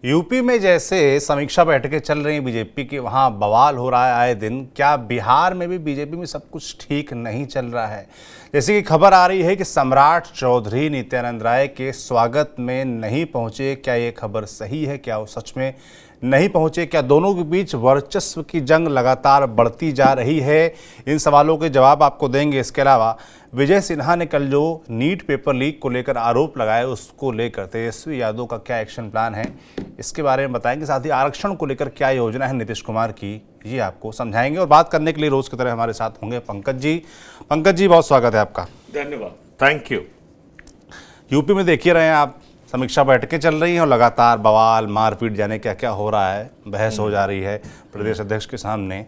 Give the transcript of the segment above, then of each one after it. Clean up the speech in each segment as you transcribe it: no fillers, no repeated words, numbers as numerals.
UP में जैसे समीक्षा बैठकें चल रही हैं बीजेपी की, वहाँ बवाल हो रहा है आए दिन। क्या बिहार में भी बीजेपी में सब कुछ ठीक नहीं चल रहा है? जैसे कि खबर आ रही है कि सम्राट चौधरी नित्यानंद राय के स्वागत में नहीं पहुंचे। क्या ये खबर सही है? क्या वो सच में नहीं पहुंचे? क्या दोनों के बीच वर्चस्व की जंग लगातार बढ़ती जा रही है? इन सवालों के जवाब आपको देंगे। इसके अलावा विजय सिन्हा ने कल जो नीट पेपर लीक को लेकर आरोप लगाए, उसको लेकर तेजस्वी यादव का क्या एक्शन प्लान है, इसके बारे में बताएंगे। साथ ही आरक्षण को लेकर क्या योजना है नीतीश कुमार की, ये आपको समझाएंगे। और बात करने के लिए रोज की तरह हमारे साथ होंगे पंकज जी। पंकज जी, बहुत स्वागत है आपका। धन्यवाद, थैंक यू। यूपी में देखिए रहे हैं आप, समीक्षा बैठकें चल रही हैं और लगातार बवाल, मारपीट, जाने क्या क्या हो रहा है, बहस हो जा रही है प्रदेश अध्यक्ष के सामने।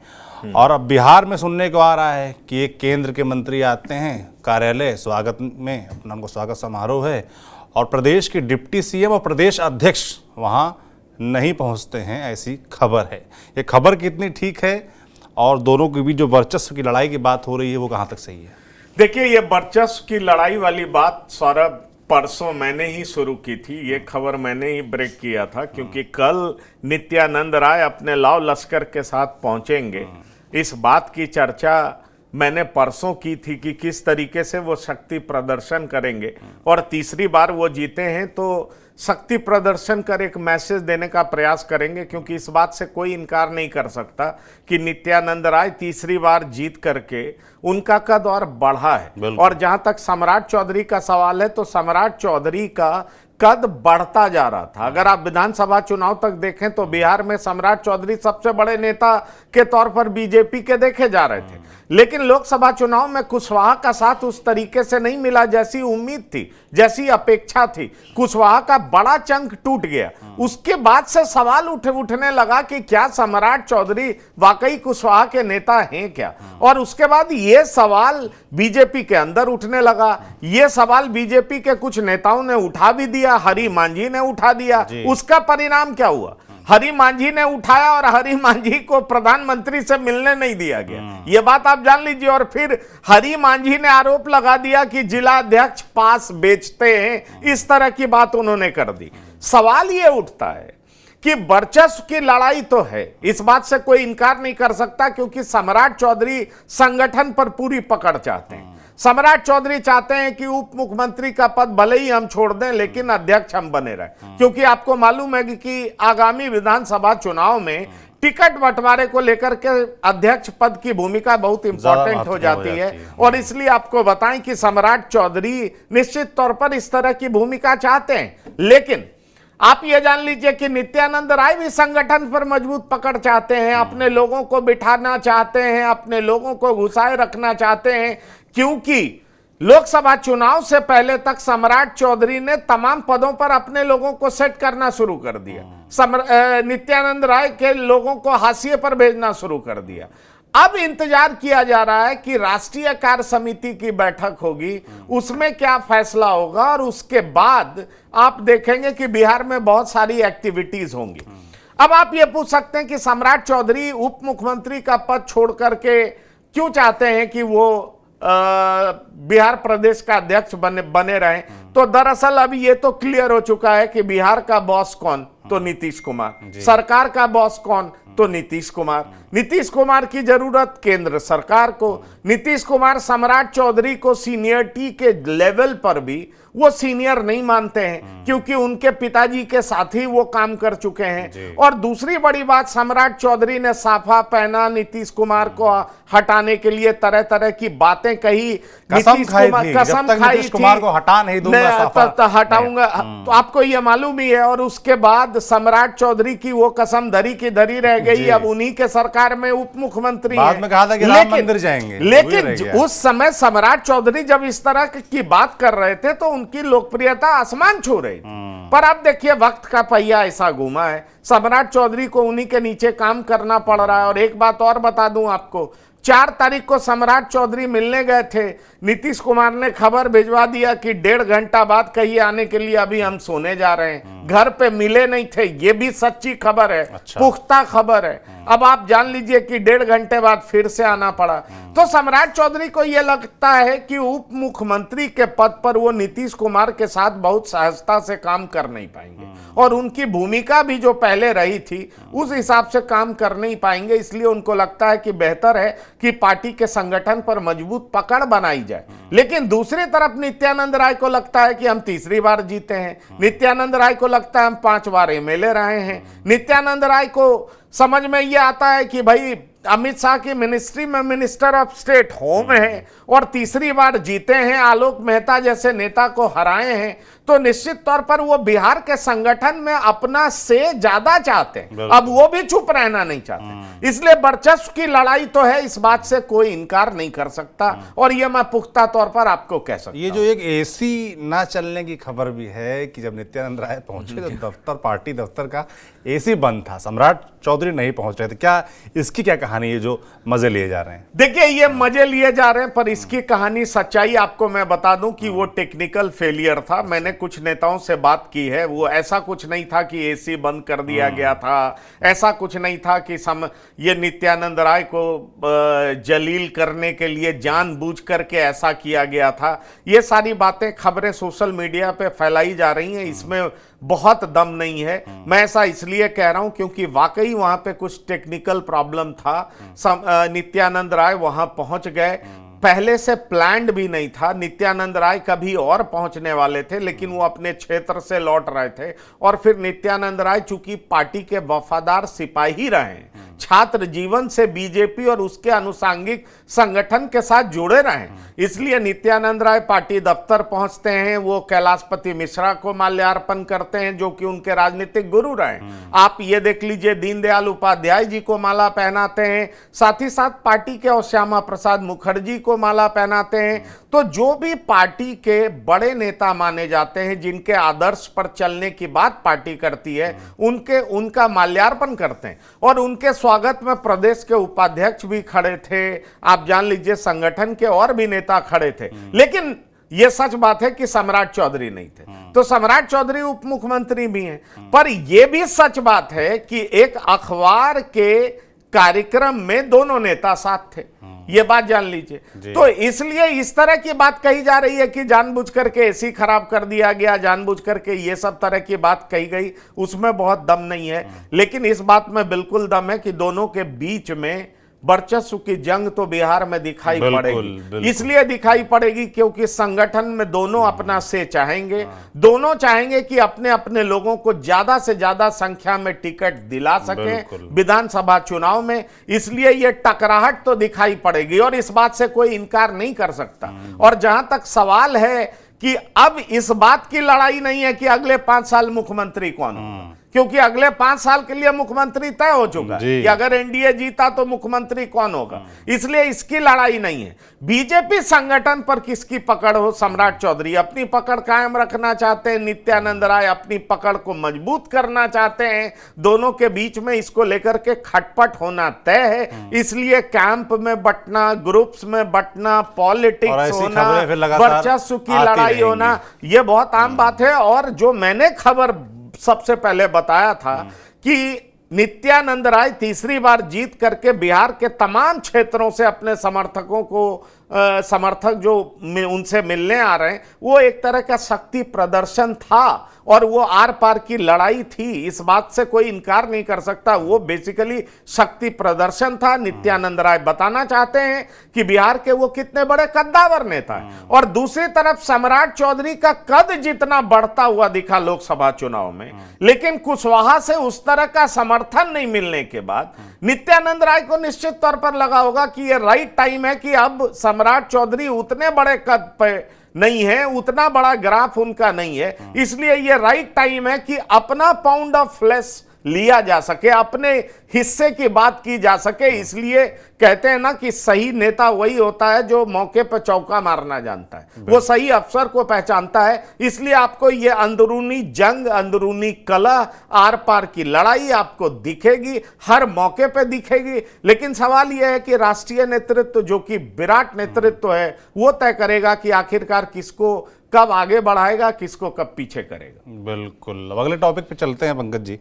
और अब बिहार में सुनने को आ रहा है कि एक केंद्र के मंत्री आते हैं कार्यालय, स्वागत में अपना उनको स्वागत समारोह है, और प्रदेश के डिप्टी सीएम और प्रदेश अध्यक्ष वहाँ नहीं पहुँचते हैं, ऐसी खबर है। ये खबर कितनी ठीक है और दोनों के बीच जो वर्चस्व की लड़ाई की बात हो रही है वो कहाँ तक सही है? देखिए, ये वर्चस्व की लड़ाई वाली बात सौरभ परसों मैंने ही शुरू की थी। ये खबर मैंने ही ब्रेक किया था, क्योंकि कल नित्यानंद राय अपने लाव लश्कर के साथ पहुंचेंगे। इस बात की चर्चा मैंने परसों की थी कि किस तरीके से वो शक्ति प्रदर्शन करेंगे, और तीसरी बार वो जीते हैं तो शक्ति प्रदर्शन कर एक मैसेज देने का प्रयास करेंगे, क्योंकि इस बात से कोई इनकार नहीं कर सकता कि नित्यानंद राय तीसरी बार जीत करके उनका कद और बढ़ा है। और जहां तक सम्राट चौधरी का सवाल है, तो सम्राट चौधरी का कद बढ़ता जा रहा था। अगर आप विधानसभा चुनाव तक देखें तो बिहार में सम्राट चौधरी सबसे बड़े नेता के तौर पर बीजेपी के देखे जा रहे थे, लेकिन लोकसभा चुनाव में कुशवाहा का साथ उस तरीके से नहीं मिला जैसी उम्मीद थी, जैसी अपेक्षा थी। कुशवाहा का बड़ा चंक टूट गया। उसके बाद से सवाल उठने लगा कि क्या सम्राट चौधरी वाकई कुशवाहा के नेता हैं क्या? और उसके बाद ये सवाल बीजेपी के अंदर उठने लगा। ये सवाल बीजेपी के कुछ नेताओं ने उठा भी दिया, हरि मांझी ने उठा दिया। उसका परिणाम क्या हुआ? हरि मांझी ने उठाया और हरि मांझी को प्रधानमंत्री से मिलने नहीं दिया गया। यह बात आप जान लीजिए। और फिर हरि मांझी ने आरोप लगा दिया कि जिला अध्यक्ष पास बेचते हैं, इस तरह की बात उन्होंने कर दी। सवाल यह उठता है कि वर्चस्व की लड़ाई तो है, इस बात से कोई इनकार नहीं कर सकता, क्योंकि सम्राट चौधरी संगठन पर पूरी पकड़ चाहते हैं। सम्राट चौधरी चाहते हैं कि उप मुख्यमंत्री का पद भले ही हम छोड़ दें, लेकिन अध्यक्ष हम बने रहें, क्योंकि आपको मालूम है कि आगामी विधानसभा चुनाव में टिकट बंटवारे को लेकर के अध्यक्ष पद की भूमिका बहुत इंपॉर्टेंट हो जाती है। और इसलिए आपको बताएं कि सम्राट चौधरी निश्चित तौर पर इस तरह की भूमिका चाहते हैं। लेकिन आप ये जान लीजिए कि नित्यानंद राय भी संगठन पर मजबूत पकड़ चाहते हैं, अपने लोगों को बिठाना चाहते हैं, अपने लोगों को घुसाए रखना चाहते हैं, क्योंकि लोकसभा चुनाव से पहले तक सम्राट चौधरी ने तमाम पदों पर अपने लोगों को सेट करना शुरू कर दिया। नित्यानंद राय के लोगों को हाशिए पर भेजना शुरू कर दिया। अब इंतजार किया जा रहा है कि राष्ट्रीय कार्य समिति की बैठक होगी, उसमें क्या फैसला होगा, और उसके बाद आप देखेंगे कि बिहार में बहुत सारी एक्टिविटीज होंगी। अब आप ये पूछ सकते हैं कि सम्राट चौधरी उप मुख्यमंत्री का पद छोड़ करके क्यों चाहते हैं कि वो बिहार प्रदेश का अध्यक्ष बने रहें? तो दरअसल अभी ये तो क्लियर हो चुका है कि बिहार का बॉस कौन? तो नीतीश कुमार। सरकार का बॉस कौन? तो नीतीश कुमार। नीतीश कुमार की जरूरत केंद्र सरकार को। नीतीश कुमार सम्राट चौधरी को सीनियरिटी के लेवल पर भी वो सीनियर नहीं मानते हैं, क्योंकि उनके पिताजी के साथ ही वो काम कर चुके हैं। और दूसरी बड़ी बात, सम्राट चौधरी ने साफा पहना, नीतीश कुमार को हटाने के लिए तरह तरह की बातें कही, कसम खाई कुमार को हटा नहीं दूंगा, हटाऊंगा। तो आपको ये मालूम ही है। और उसके बाद सम्राट चौधरी की वो कसम धरी की धरी रह गई। अब उन्हीं के सरकार में उप मुख्यमंत्री बाद में कहा था कि राम मंदिर जाएंगे, लेकिन उस समय सम्राट चौधरी जब इस तरह की बात कर रहे थे तो उनकी लोकप्रियता आसमान छू रही थी। पर अब देखिए, वक्त का पहिया ऐसा घूमा है, सम्राट चौधरी को उन्हीं के नीचे काम करना पड़ रहा है। और एक बात और बता दूं आपको 4 तारीख को सम्राट चौधरी मिलने गए थे, नीतीश कुमार ने खबर भिजवा दिया कि 1.5 घंटा बाद कहिए आने के लिए, अभी हम सोने जा रहे हैं। घर पे मिले नहीं थे, ये भी सच्ची खबर है। अच्छा। पुख्ता खबर है। अब आप जान लीजिए कि 1.5 घंटे बाद फिर से आना पड़ा। तो सम्राट चौधरी को यह लगता है कि उप मुख्यमंत्री के पद पर वो नीतीश कुमार के साथ बहुत सहजता से काम कर नहीं पाएंगे, और उनकी भूमिका भी जो पहले रही थी उस हिसाब से काम कर नहीं पाएंगे। इसलिए उनको लगता है कि बेहतर है कि पार्टी के संगठन पर मजबूत पकड़ बनाई जाए। लेकिन दूसरी तरफ नित्यानंद राय को लगता है कि हम तीसरी बार जीते हैं। नित्यानंद राय को लगता है हम 5 बार एमएलए रहे हैं। नित्यानंद राय को समझ में यह आता है कि भाई अमित शाह की मिनिस्ट्री में मिनिस्टर ऑफ स्टेट होम है और तीसरी बार जीते हैं, आलोक मेहता जैसे नेता को हराए हैं, तो निश्चित तौर पर वो बिहार के संगठन में अपना से ज्यादा चाहते हैं। अब वो भी चुप रहना नहीं चाहते, इसलिए वर्चस्व की लड़ाई तो है, इस बात से कोई इनकार नहीं कर सकता। और ये मैं पुख्ता तौर पर आपको कह सकता हूं। ये जो एक एसी ना चलने की खबर भी है कि जब नित्यानंद राय पहुंचे तो दफ्तर, पार्टी दफ्तर का एसी बंद था, सम्राट चौधरी नहीं पहुंच रहे थे। क्या इसकी क्या कहानी है जो मजे लिए जा रहे हैं? देखिए, ये मजे लिए जा रहे हैं, पर इसकी कहानी सच्चाई आपको मैं बता दूं कि वो टेक्निकल फेलियर था। मैंने कुछ नेताओं से बात की है, वो ऐसा कुछ नहीं था कि एसी बंद कर दिया गया था, ऐसा कुछ नहीं था कि ये नित्यानंद राय को जलील करने के लिए जानबूझ करके ऐसा किया गया था। ये सारी बातें, खबरें सोशल मीडिया पे फैलाई जा रही हैं, इसमें बहुत दम नहीं है। मैं ऐसा इसलिए कह रहा हूं क्योंकि वाकई वहां पे कुछ टेक्निकल प्रॉब्लम था। नित्यानंद राय वहां पहुंच गए, पहले से प्लान्ड भी नहीं था। नित्यानंद राय कभी और पहुंचने वाले थे, लेकिन वो अपने क्षेत्र से लौट रहे थे। और फिर नित्यानंद राय चूंकि पार्टी के वफादार सिपाही रहे, छात्र जीवन से बीजेपी और उसके अनुसांगिक संगठन के साथ जुड़े रहे, इसलिए नित्यानंद राय पार्टी दफ्तर पहुंचते हैं। वो कैलाशपति मिश्रा को माल्यार्पण करते हैं, जो कि उनके राजनीतिक गुरु रहे। आप ये देख लीजिए, दीनदयाल उपाध्याय जी को माला पहनाते हैं, साथ ही साथ पार्टी के और श्यामा प्रसाद मुखर्जी को माला पहनाते हैं। तो जो भी पार्टी के बड़े नेता माने जाते हैं, जिनके आदर्श पर चलने की बात पार्टी करती है, उनका माल्यार्पण करते हैं। और उनके स्वागत में प्रदेश के उपाध्यक्ष भी खड़े थे, आप जान लीजिए संगठन के और भी नेता खड़े थे। लेकिन यह सच बात है कि सम्राट चौधरी नहीं थे। तो सम्राट चौधरी उप मुख्यमंत्री भी हैं, पर यह भी सच बात है कि एक अखबार के कार्यक्रम में दोनों नेता साथ थे, ये बात जान लीजिए। तो इसलिए इस तरह की बात कही जा रही है कि जानबूझ करके एसी खराब कर दिया गया, जानबूझ करके ये सब तरह की बात कही गई, उसमें बहुत दम नहीं है। लेकिन इस बात में बिल्कुल दम है कि दोनों के बीच में वर्चस्व की जंग तो बिहार में दिखाई पड़ेगी। इसलिए दिखाई पड़ेगी क्योंकि संगठन में दोनों अपना से चाहेंगे, दोनों चाहेंगे कि अपने अपने लोगों को ज्यादा से ज्यादा संख्या में टिकट दिला सकें विधानसभा चुनाव में। इसलिए यह टकराहट तो दिखाई पड़ेगी और इस बात से कोई इनकार नहीं कर सकता। और जहां तक सवाल है कि अब इस बात की लड़ाई नहीं है कि अगले 5 साल मुख्यमंत्री कौन होगा, क्योंकि अगले 5 साल के लिए मुख्यमंत्री तय हो चुका है कि अगर एनडीए जीता तो मुख्यमंत्री कौन होगा, इसलिए इसकी लड़ाई नहीं है। बीजेपी संगठन पर किसकी पकड़ हो, सम्राट चौधरी अपनी पकड़ कायम रखना चाहते हैं, नित्यानंद राय अपनी पकड़ को मजबूत करना चाहते हैं। दोनों के बीच में इसको लेकर के खटपट होना तय है। इसलिए कैंप में बंटना, ग्रुप्स में बंटना, पॉलिटिक्स होना, वर्चस्व की लड़ाई होना, यह बहुत आम बात है। और जो मैंने खबर सबसे पहले बताया था कि नित्यानंद राय तीसरी बार जीत करके बिहार के तमाम क्षेत्रों से अपने समर्थकों को समर्थक जो उनसे मिलने आ रहे हैं, वो एक तरह का शक्ति प्रदर्शन था और वो आर पार की लड़ाई थी, इस बात से कोई इनकार नहीं कर सकता। वो बेसिकली शक्ति प्रदर्शन था। नित्यानंद राय बताना चाहते हैं कि बिहार के वो कितने बड़े कद्दावर नेता हैं। और दूसरी तरफ सम्राट चौधरी का कद जितना बढ़ता हुआ दिखा लोकसभा चुनाव में, लेकिन कुशवाहा से उस तरह का समर्थन नहीं मिलने के बाद नित्यानंद राय को निश्चित तौर पर लगा होगा कि ये राइट टाइम है कि अब सम्राट चौधरी उतने बड़े कद पे नहीं है, उतना बड़ा ग्राफ उनका नहीं है, इसलिए यह राइट टाइम है कि अपना पाउंड ऑफ फ्लेश लिया जा सके, अपने हिस्से की बात की जा सके। इसलिए कहते हैं ना कि सही नेता वही होता है जो मौके पर चौका मारना जानता है, वो सही अफसर को पहचानता है। इसलिए आपको ये अंदरूनी जंग, अंदरूनी कलह, आर पार की लड़ाई आपको दिखेगी, हर मौके पे दिखेगी। लेकिन सवाल यह है कि राष्ट्रीय नेतृत्व, जो कि विराट नेतृत्व है, वो तय करेगा कि आखिरकार किसको कब आगे बढ़ाएगा, किसको कब पीछे करेगा। बिल्कुल। अब अगले टॉपिक पे चलते हैं पंकज जी।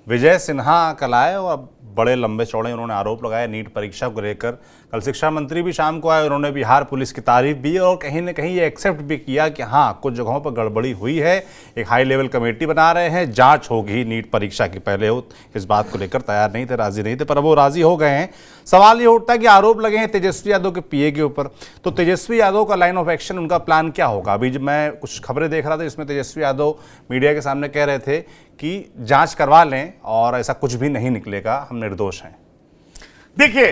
विजय सिन्हा कल आए और बड़े लंबे चौड़े उन्होंने आरोप लगाए नीट परीक्षा को लेकर। कल शिक्षा मंत्री भी शाम को आए, उन्होंने बिहार पुलिस की तारीफ भी और कहीं ना कहीं ये एक्सेप्ट भी किया कि हाँ, कुछ जगहों पर गड़बड़ी हुई है, एक हाई लेवल कमेटी बना रहे हैं, जांच होगी नीट परीक्षा की। पहले वो इस बात को लेकर तैयार नहीं थे, राजी नहीं थे, पर अब वो राजी हो गए हैं। सवाल ये उठता है कि आरोप लगे हैं तेजस्वी यादव के पीए के ऊपर, तो तेजस्वी यादव का लाइन ऑफ एक्शन, उनका प्लान क्या होगा? अभी जब मैं कुछ खबरें देख रहा था जिसमें तेजस्वी यादव मीडिया के सामने कह रहे थे कि जांच करवा लें और ऐसा कुछ भी नहीं निकलेगा, हम निर्दोष हैं। देखिए,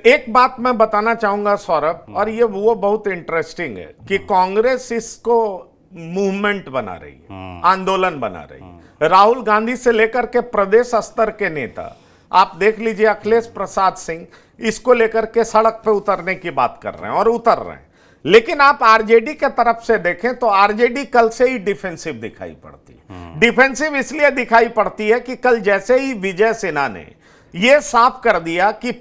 एक बात मैं बताना चाहूंगा सौरभ, और ये वो बहुत इंटरेस्टिंग है कि कांग्रेस इसको मूवमेंट बना रही है, आंदोलन बना रही है। राहुल गांधी से लेकर के प्रदेश स्तर के नेता, आप देख लीजिए अखिलेश प्रसाद सिंह, इसको लेकर के सड़क पे उतरने की बात कर रहे हैं और उतर रहे हैं। लेकिन आप आरजेडी के तरफ से देखें तो आरजेडी कल से ही डिफेंसिव दिखाई पड़ती है। डिफेंसिव इसलिए दिखाई पड़ती है कि कल जैसे ही विजय सिन्हा ने यह साफ कर दिया कि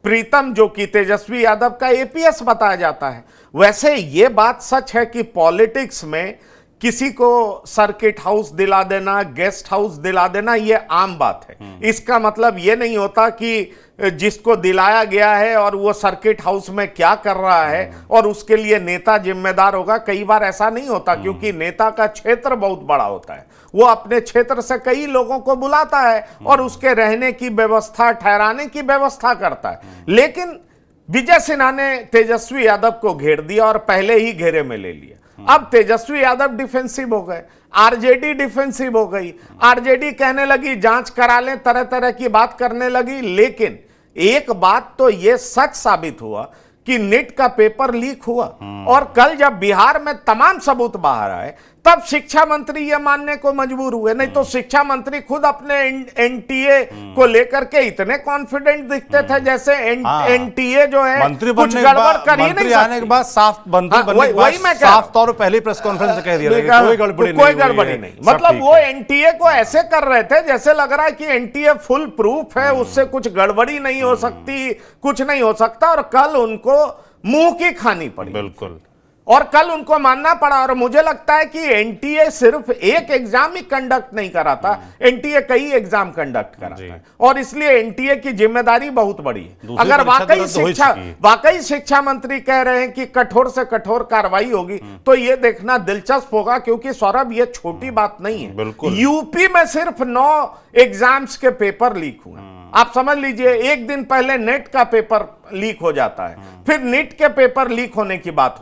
प्रीतम जो कि तेजस्वी यादव का एपीएस बताया जाता है, वैसे यह बात सच है कि पॉलिटिक्स में किसी को सर्किट हाउस दिला देना, गेस्ट हाउस दिला देना, यह आम बात है। इसका मतलब यह नहीं होता कि जिसको दिलाया गया है और वो सर्किट हाउस में क्या कर रहा है और उसके लिए नेता जिम्मेदार होगा। कई बार ऐसा नहीं होता, क्योंकि नेता का क्षेत्र बहुत बड़ा होता है। वो अपने क्षेत्र से कई लोगों को बुलाता है और उसके रहने की व्यवस्था, ठहराने की व्यवस्था करता है। लेकिन विजय सिन्हा ने तेजस्वी यादव को घेर दिया और पहले ही घेरे में ले लिया। अब तेजस्वी यादव डिफेंसिव हो गए, आरजेडी डिफेंसिव हो गई। आरजेडी कहने लगी जांच करा लें, तरह तरह की बात करने लगी। लेकिन एक बात तो यह सच साबित हुआ कि नीट का पेपर लीक हुआ, और कल जब बिहार में तमाम सबूत बाहर आए तब शिक्षा मंत्री यह मानने को मजबूर हुए। नहीं तो शिक्षा मंत्री खुद अपने एनटीए को लेकर के इतने कॉन्फिडेंट दिखते थे जैसे एनटीए जो है कुछ गड़बड़ कर ही नहीं आने के बाद साफ साफ तौर पर पहले प्रेस कॉन्फ्रेंस में कह दिया कोई गड़बड़ी नहीं। मतलब वो एनटीए को ऐसे कर रहे थे जैसे लग रहा है कि एनटीए फुल प्रूफ है, उससे कुछ गड़बड़ी नहीं हो सकती, कुछ नहीं हो सकता। और कल उनको मुंह की खानी पड़ी। बिल्कुल। और कल उनको मानना पड़ा। और मुझे लगता है कि एनटीए सिर्फ एक एग्जाम ही कंडक्ट नहीं कराता, एनटीए कई एग्जाम कंडक्ट कराता है, और इसलिए एनटीए की जिम्मेदारी बहुत बड़ी है। अगर वाकई शिक्षा मंत्री कह रहे हैं कि कठोर से कठोर कार्रवाई होगी, तो यह देखना दिलचस्प होगा, क्योंकि सौरभ ये छोटी बात नहीं है। यूपी में सिर्फ 9 एग्जाम्स के पेपर लीक हुए। आप समझ लीजिए, एक दिन पहले नेट का पेपर लीक हो जाता है, फिर नीट के पेपर लीक होने की बात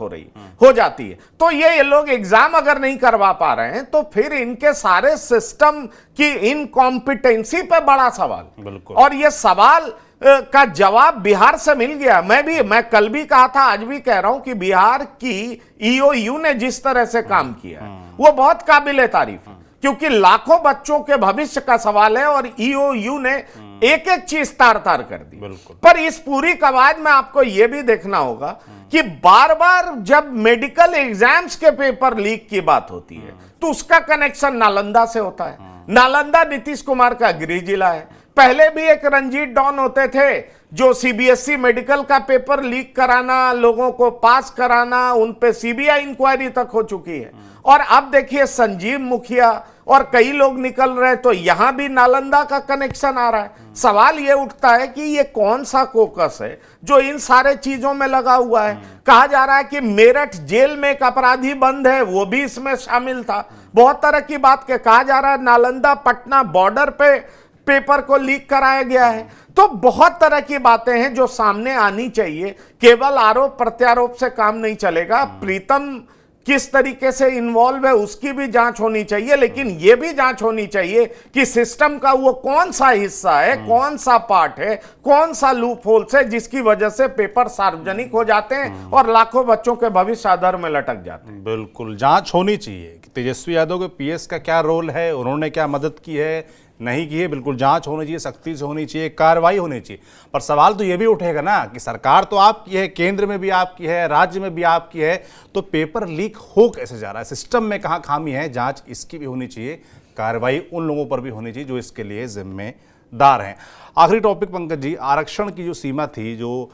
हो जाती है। तो ये लोग एग्जाम अगर नहीं करवा पा रहे हैं तो फिर इनके सारे सिस्टम की इनकॉम्पिटेंसी पे बड़ा सवाल। और ये सवाल का जवाब बिहार से मिल गया। मैं कल भी कहा था, आज भी कह रहा हूं कि बिहार की ईओयू ने जिस तरह से काम किया है वो बहुत काबिले तारीफ है, क्योंकि लाखों बच्चों के भविष्य का सवाल है और ईओयू ने एक एक चीज तार तार कर दी। पर इस पूरी कवायद में आपको यह भी देखना होगा कि बार बार जब मेडिकल एग्जाम्स के पेपर लीक की बात होती है तो उसका कनेक्शन नालंदा से होता है। नालंदा नीतीश कुमार का गृह जिला है। पहले भी एक रंजीत डॉन होते थे जो सीबीएसई मेडिकल का पेपर लीक कराना, लोगों को पास कराना, उन पे सीबीआई इंक्वायरी तक हो चुकी है। और अब देखिए संजीव मुखिया और कई लोग निकल रहे, तो यहां भी नालंदा का कनेक्शन आ रहा है। सवाल यह उठता है कि ये कौन सा कोकस है जो इन सारे चीजों में लगा हुआ है। कहा जा रहा है कि मेरठ जेल में एक अपराधी बंद है, वो भी इसमें शामिल था। बहुत तरह की बात के कहा जा रहा है नालंदा पटना बॉर्डर पे पेपर को लीक कराया गया है। तो बहुत तरह की बातें हैं जो सामने आनी चाहिए। केवल आरोप प्रत्यारोप से काम नहीं चलेगा। प्रीतम किस तरीके से इन्वॉल्व है उसकी भी जांच होनी चाहिए, लेकिन यह भी जांच होनी चाहिए कि सिस्टम का वो कौन सा हिस्सा है, कौन सा पार्ट है, कौन सा लूप होल्स है जिसकी वजह से पेपर सार्वजनिक हो जाते हैं और लाखों बच्चों के भविष्य आधार में लटक जाते हैं। बिल्कुल, जांच होनी चाहिए कि तेजस्वी यादव के पीएस का क्या रोल है, उन्होंने क्या मदद की है नहीं की है, बिल्कुल जांच होनी चाहिए, सख्ती से होनी चाहिए, कार्रवाई होनी चाहिए। पर सवाल तो ये भी उठेगा ना कि सरकार तो आपकी है, केंद्र में भी आपकी है, राज्य में भी आपकी है, तो पेपर लीक हो कैसे जा रहा है, सिस्टम में कहाँ खामी है, जांच इसकी भी होनी चाहिए, कार्रवाई उन लोगों पर भी होनी चाहिए जो इसके लिए जिम्मेदार हैं। आखिरी टॉपिक पंकज जी, आरक्षण की जो सीमा थी, जो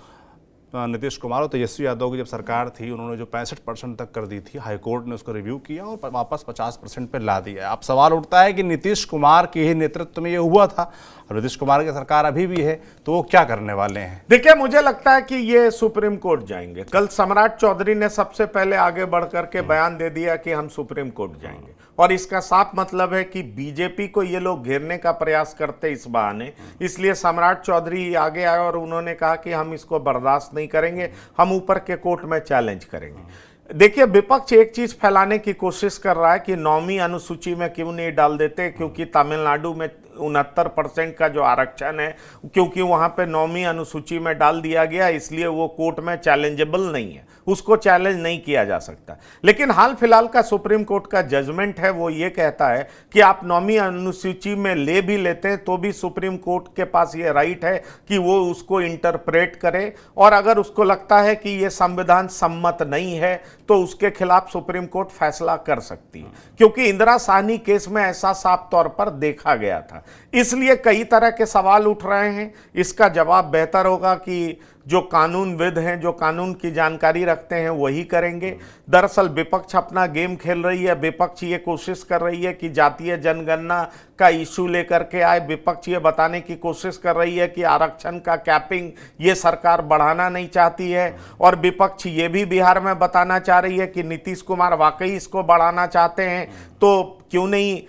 नीतीश कुमार और तेजस्वी यादव की जब सरकार थी, उन्होंने जो 65% तक कर दी थी, हाईकोर्ट ने उसको रिव्यू किया और वापस 50% पे ला दिया है। अब सवाल उठता है कि नीतीश कुमार के ही नेतृत्व में ये हुआ था और नीतीश कुमार की सरकार अभी भी है, तो वो क्या करने वाले हैं? देखिए, मुझे लगता है कि ये सुप्रीम कोर्ट जाएंगे। कल सम्राट चौधरी ने सबसे पहले आगे बढ़ करके बयान दे दिया कि हम सुप्रीम कोर्ट जाएंगे, और इसका साफ मतलब है कि बीजेपी को ये लोग घेरने का प्रयास करते इस बहाने। इसलिए सम्राट चौधरी आगे आए और उन्होंने कहा कि हम इसको बर्दाश्त नहीं करेंगे, हम ऊपर के कोर्ट में चैलेंज करेंगे। देखिए, विपक्ष एक चीज फैलाने की कोशिश कर रहा है कि 9वीं अनुसूची में क्यों नहीं डाल देते, क्योंकि तमिलनाडु में 69% का जो आरक्षण है, क्योंकि वहां पे 9वीं अनुसूची में डाल दिया गया, इसलिए वो कोर्ट में चैलेंजेबल नहीं है, उसको चैलेंज नहीं किया जा सकता। लेकिन हाल फिलहाल का सुप्रीम कोर्ट का जजमेंट है, वो ये कहता है कि आप 9वीं अनुसूची में ले भी लेते हैं तो भी सुप्रीम कोर्ट के पास ये राइट है कि वो उसको इंटरप्रेट करे, और अगर उसको लगता है कि ये संविधान सम्मत नहीं है तो उसके खिलाफ सुप्रीम कोर्ट फैसला कर सकती है, क्योंकि इंदिरा साहनी केस में ऐसा साफ तौर पर देखा गया था। इसलिए कई तरह के सवाल उठ रहे हैं। इसका जवाब बेहतर होगा कि जो कानूनविद हैं, जो कानून की जानकारी रखते हैं, वही करेंगे। दरअसल विपक्ष अपना गेम खेल रही है। विपक्ष ये कोशिश कर रही है कि जातीय जनगणना का इशू लेकर के आए। विपक्ष ये बताने की कोशिश कर रही है कि आरक्षण का कैपिंग ये सरकार बढ़ाना नहीं चाहती है, और विपक्ष ये भी बिहार में बताना चाह रही है कि नीतीश कुमार वाकई इसको बढ़ाना चाहते हैं, तो क्यों नहीं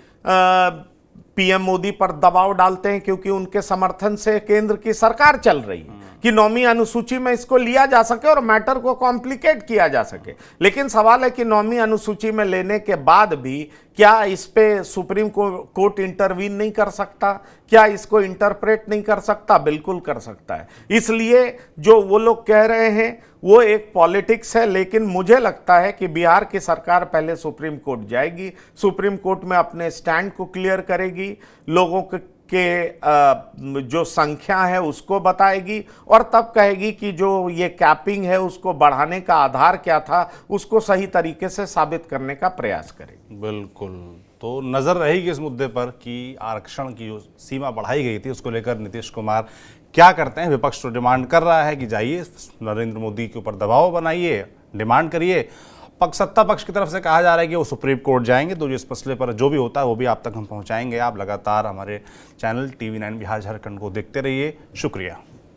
पीएम मोदी पर दबाव डालते हैं, क्योंकि उनके समर्थन से केंद्र की सरकार चल रही है कि 9वीं अनुसूची में इसको लिया जा सके और मैटर को कॉम्प्लिकेट किया जा सके। लेकिन सवाल है कि 9वीं अनुसूची में लेने के बाद भी क्या इस पे सुप्रीम कोर्ट इंटरवीन नहीं कर सकता? क्या इसको इंटरप्रेट नहीं कर सकता? बिल्कुल कर सकता है। इसलिए जो वो लोग कह रहे हैं वो एक पॉलिटिक्स है, लेकिन मुझे लगता है कि बिहार की सरकार पहले सुप्रीम कोर्ट जाएगी, सुप्रीम कोर्ट में अपने स्टैंड को क्लियर करेगी, लोगों के जो संख्या है उसको बताएगी, और तब कहेगी कि जो ये कैपिंग है उसको बढ़ाने का आधार क्या था, उसको सही तरीके से साबित करने का प्रयास करेगी। बिल्कुल, तो नज़र रहेगी इस मुद्दे पर कि आरक्षण की जो सीमा बढ़ाई गई थी उसको लेकर नीतीश कुमार क्या करते हैं। विपक्ष तो डिमांड कर रहा है कि जाइए नरेंद्र मोदी के ऊपर दबाव बनाइए, डिमांड करिए। सत्ता पक्ष की तरफ से कहा जा रहा है कि वो सुप्रीम कोर्ट जाएंगे, तो इस मसले पर जो भी होता है वो भी आप तक हम पहुंचाएंगे। आप लगातार हमारे चैनल TV9 बिहार झारखंड को देखते रहिए। शुक्रिया।